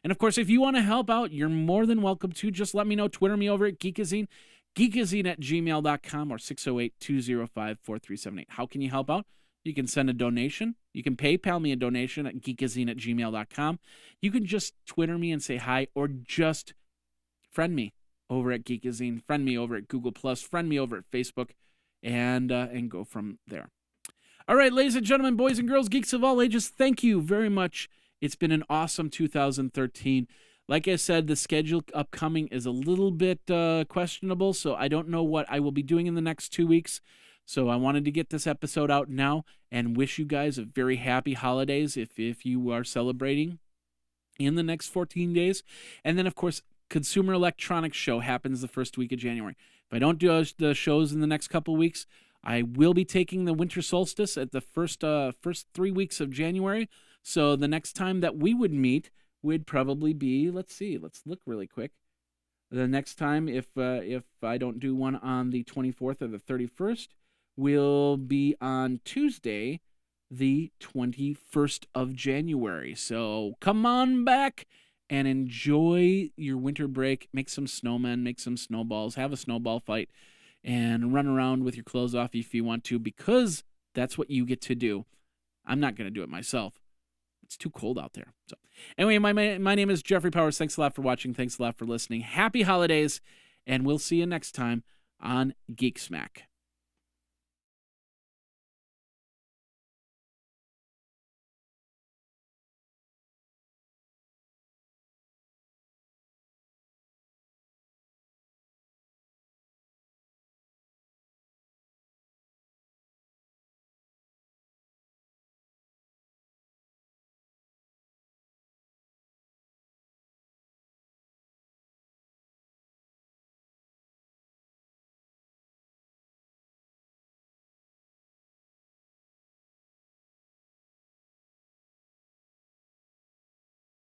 And of course, if you want to help out, you're more than welcome to. Just let me know. Twitter me over at Geekazine, geekazine@gmail.com, or 608-205-4378. How can you help out? You can send a donation. You can PayPal me a donation at geekazine@gmail.com. You can just Twitter me and say hi, or just friend me over at Geekazine, friend me over at Google+, friend me over at Facebook, and go from there. All right, ladies and gentlemen, boys and girls, geeks of all ages, thank you very much. It's been an awesome 2013. Like I said, the schedule upcoming is a little bit questionable, so I don't know what I will be doing in the next 2 weeks. So I wanted to get this episode out now and wish you guys a very happy holidays if you are celebrating in the next 14 days. And then, of course, Consumer Electronics Show happens the first week of January. If I don't do the shows in the next couple weeks, I will be taking the winter solstice at the first 3 weeks of January. So the next time that we would meet would probably be, let's look really quick. The next time, if I don't do one on the 24th or the 31st, will be on Tuesday, the 21st of January. So come on back and enjoy your winter break. Make some snowmen, make some snowballs, have a snowball fight, and run around with your clothes off if you want to, because that's what you get to do. I'm not going to do it myself. It's too cold out there. So anyway, my name is Jeffrey Powers. Thanks a lot for watching. Thanks a lot for listening. Happy holidays, and we'll see you next time on Geek Smack.